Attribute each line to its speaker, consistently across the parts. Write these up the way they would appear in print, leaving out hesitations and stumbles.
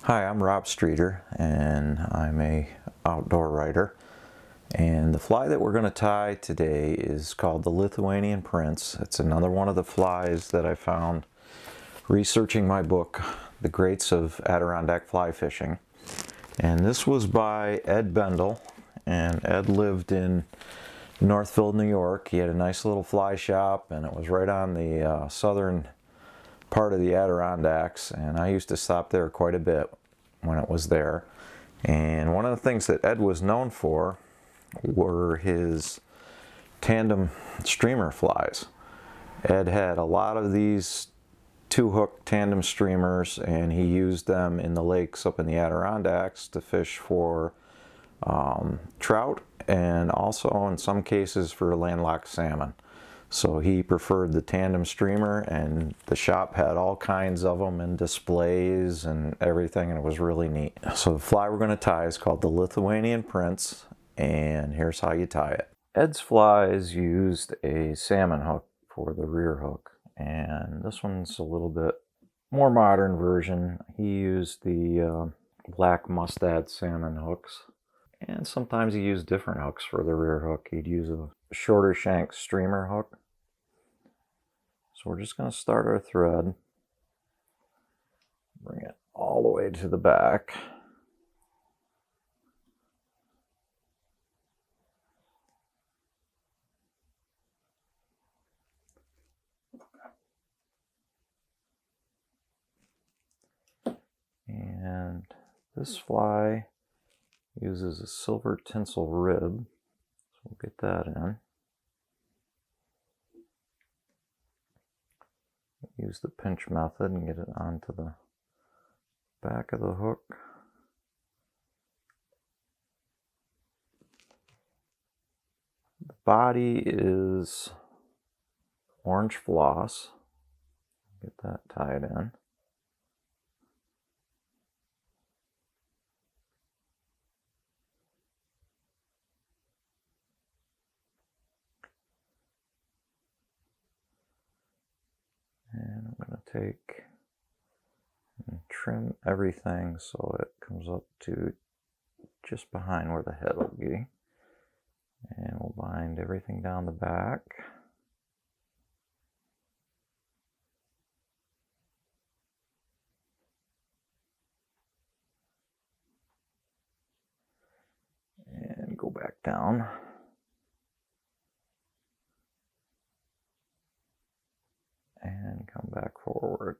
Speaker 1: Hi, I'm Rob Streeter and I'm a outdoor writer, and the fly that we're going to tie today is called the Lithuanian Prince. It's another one of the flies that I found researching my book, The Greats of Adirondack Fly Fishing. And this was by Ed Bendl, and Ed lived in Northville, New York. He had a nice little fly shop, and it was right on the southern part of the Adirondacks, and I used to stop there quite a bit when it was there. And one of the things that Ed was known for were his tandem streamer flies. Ed had a lot of these two-hook tandem streamers, and he used them in the lakes up in the Adirondacks to fish for trout, and also in some cases for landlocked salmon. So he preferred the tandem streamer, and the shop had all kinds of them and displays and everything, and it was really neat. So the fly we're going to tie is called the Lithuanian Prince, and here's how you tie it. Ed's flies used a salmon hook for the rear hook, and this one's a little bit more modern version. He used the black mustad salmon hooks, and sometimes he used different hooks for the rear hook. He'd use a shorter shank streamer hook. So we're just going to start our thread, bring it all the way to the back. And this fly uses a silver tinsel rib, so we'll get that in. Use the pinch method and get it onto the back of the hook. The body is orange floss. Get that tied in. And I'm going to take and trim everything so it comes up to just behind where the head will be. And we'll bind everything down the back. And go back down. And come back forward.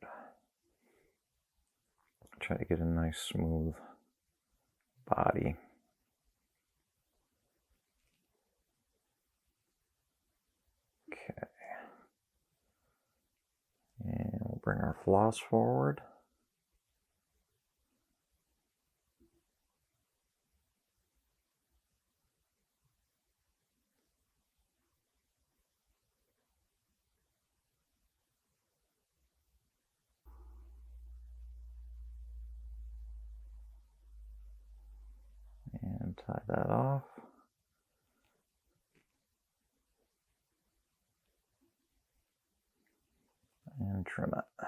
Speaker 1: Try to get a nice smooth body. Okay. And we'll bring our floss forward. And tie that off. And trim it.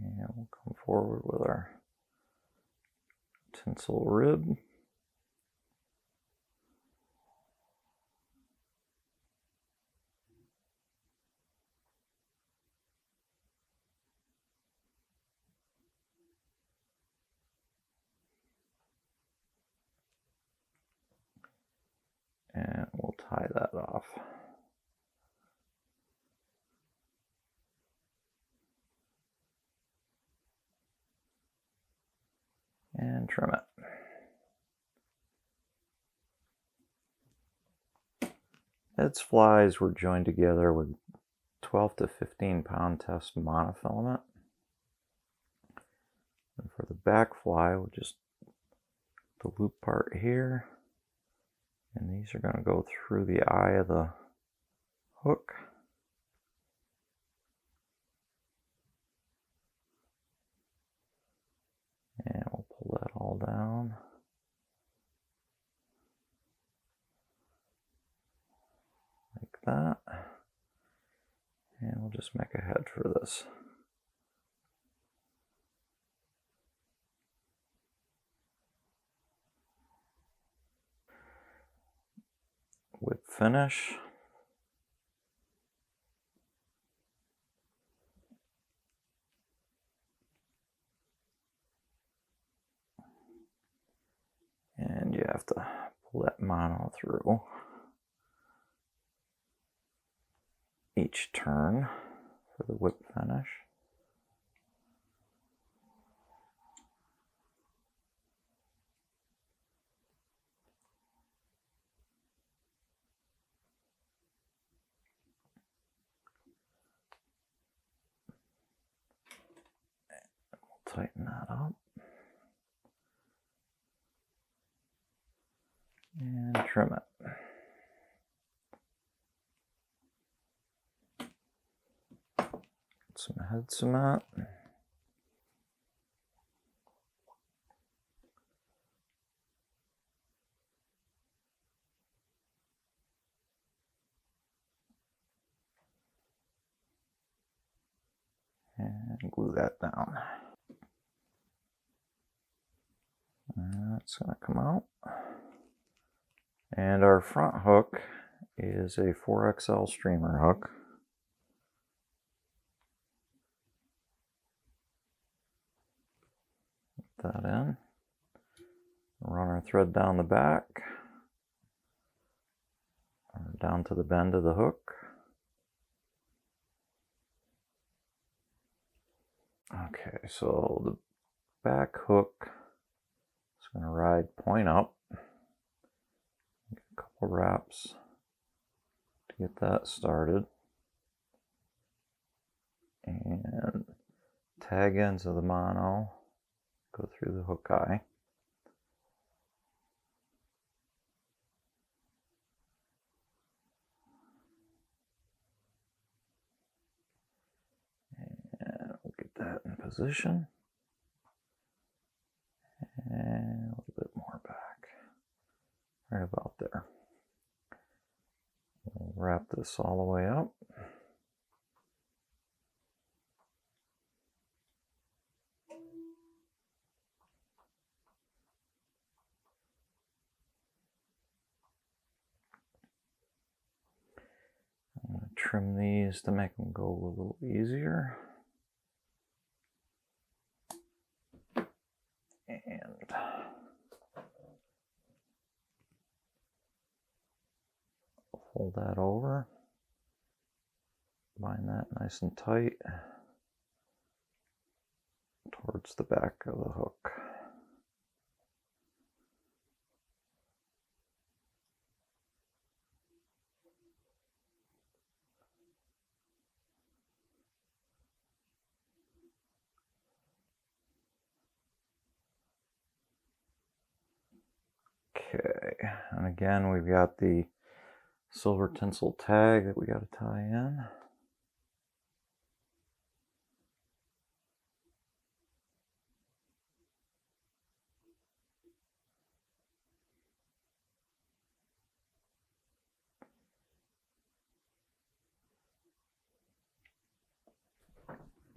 Speaker 1: And we'll come forward with our tinsel rib. And we'll tie that off. And trim it. Ed's flies were joined together with 12 to 15 pound test monofilament. And for the back fly, we'll just the loop part here. And these are going to go through the eye of the hook. And we'll pull that all down. And we'll just make a head for this. Whip finish. And you have to pull that mono through each turn for the whip finish. Tighten that up and trim it. Some head cement. And glue that down. And that's going to come out. And our front hook is a 4XL streamer hook. Put that in. Run our thread down the back, or down to the bend of the hook. Okay, so the back hook is going to ride point up. Get a couple wraps to get that started. And tag ends of the mono go through the hook eye. And we'll get that in position. And a little bit more back. Right about there. We'll wrap this all the way up. I'm going to trim these to make them go a little easier. And fold that over. Bind that nice and tight towards the back of the hook. Okay, and again we've got the silver tinsel tag that we got to tie in.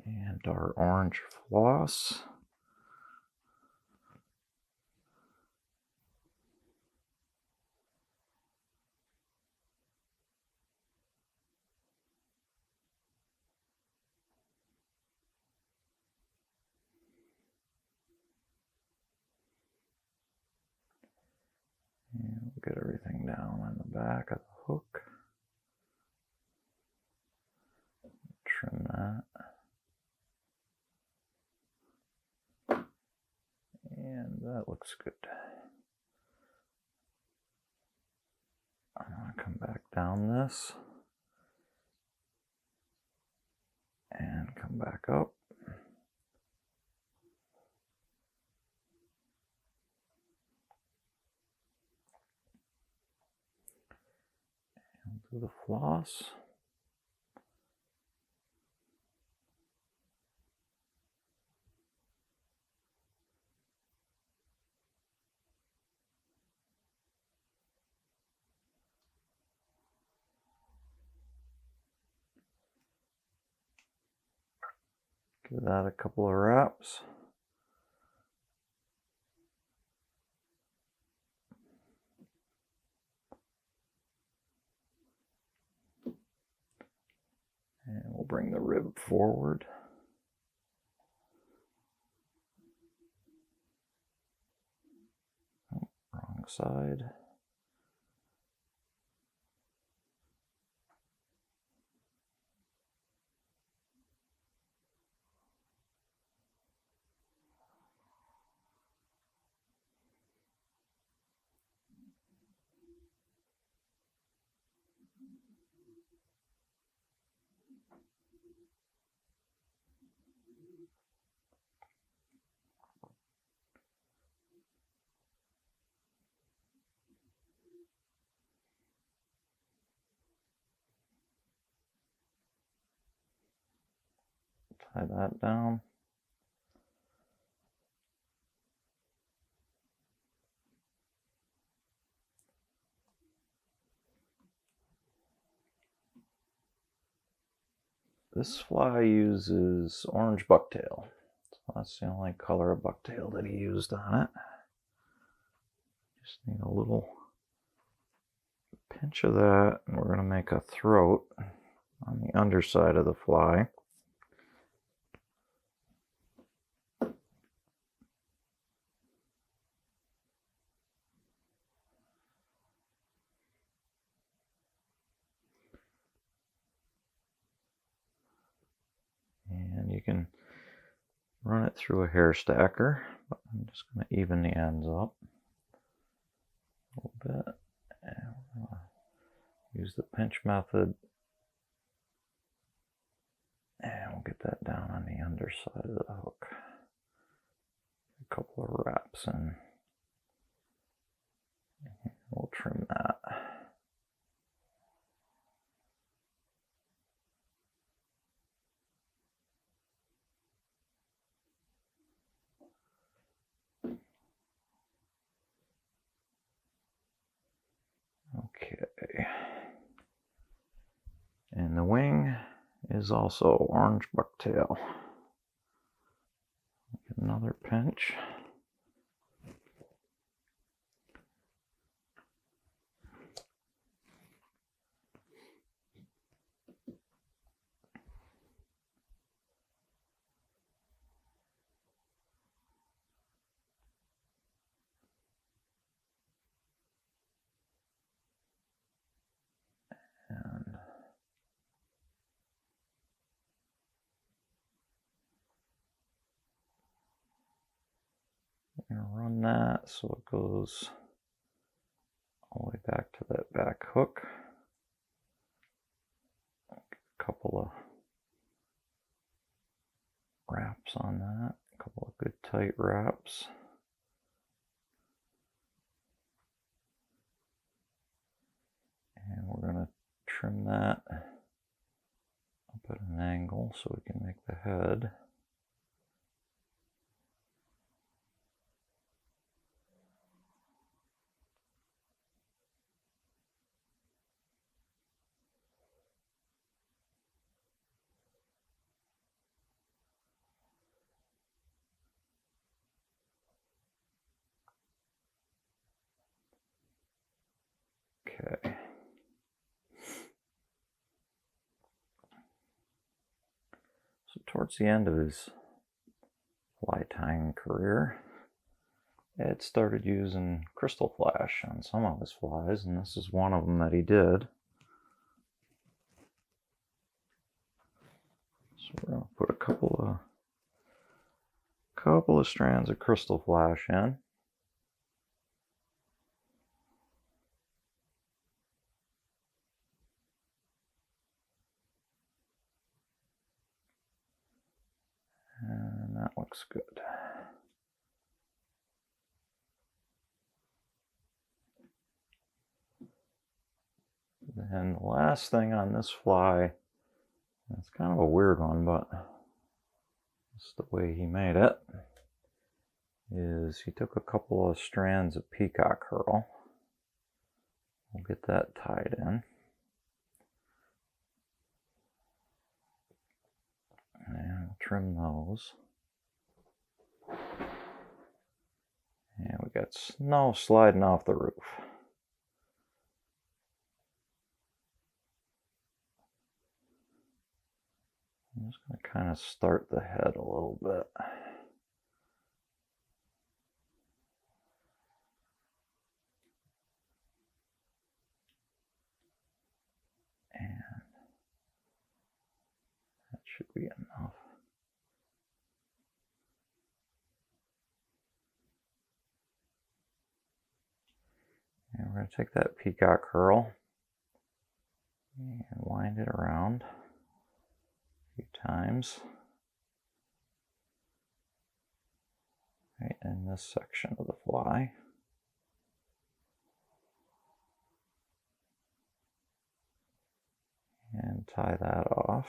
Speaker 1: And our orange floss. And we'll get everything down on the back of the hook. Trim that. And that looks good. I'm going to come back down this and come back up. And do the floss. Give that a couple of wraps. And we'll bring the rib forward. Oh, wrong side. Tie that down. This fly uses orange bucktail. So that's the only color of bucktail that he used on it. Just need a little pinch of that, and we're going to make a throat on the underside of the fly. And you can run it through a hair stacker, but I'm just going to even the ends up a little bit. And we're going to use the pinch method. And we'll get that down on the underside of the hook. A couple of wraps in. We'll trim that. Okay. And the wing is also orange bucktail. Get another pinch. And we're going to run that so it goes all the way back to that back hook. A couple of wraps on that, a couple of good tight wraps. And we're going to trim that up at an angle so we can make the head. Okay. So towards the end of his fly tying career, Ed started using crystal flash on some of his flies, and this is one of them that he did. So we're going to put a couple of strands of crystal flash in. And that looks good. And the last thing on this fly, it's kind of a weird one, but it's the way he made it, is he took a couple of strands of peacock herl. We'll get that tied in. And we'll trim those. And we got snow sliding off the roof. I'm just going to kind of start the head a little bit. And that should be enough. And we're going to take that peacock herl and wind it around a few times right in this section of the fly. And tie that off.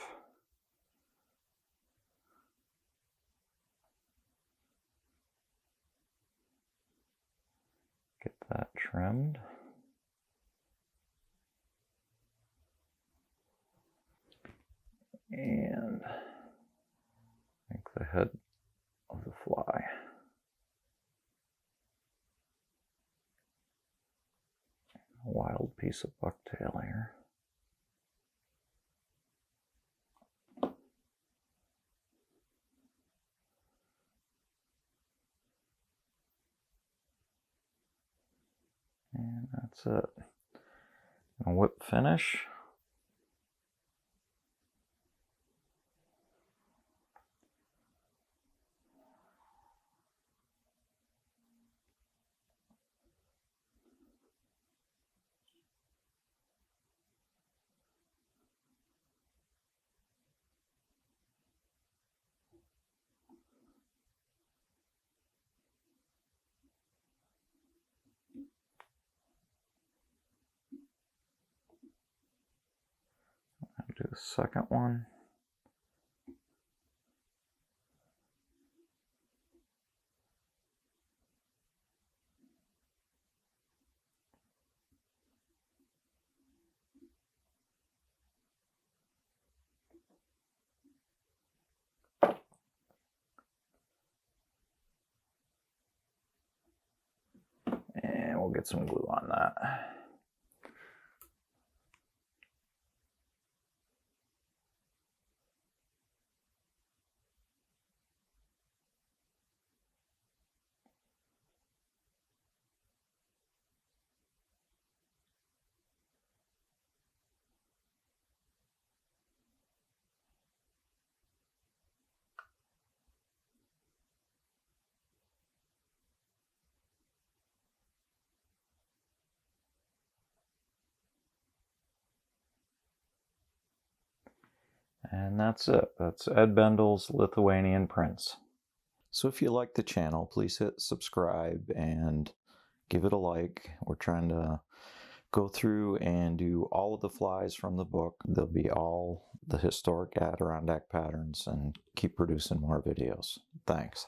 Speaker 1: Get that trimmed. And make the head of the fly. A wild piece of bucktail here. And that's it. A whip finish. I'll do the second one. And we'll get some glue on that. And that's it. That's Ed Bendl's Lithuanian Prince. So if you like the channel, please hit subscribe and give it a like. We're trying to go through and do all of the flies from the book. They'll be all the historic Adirondack patterns and keep producing more videos. Thanks.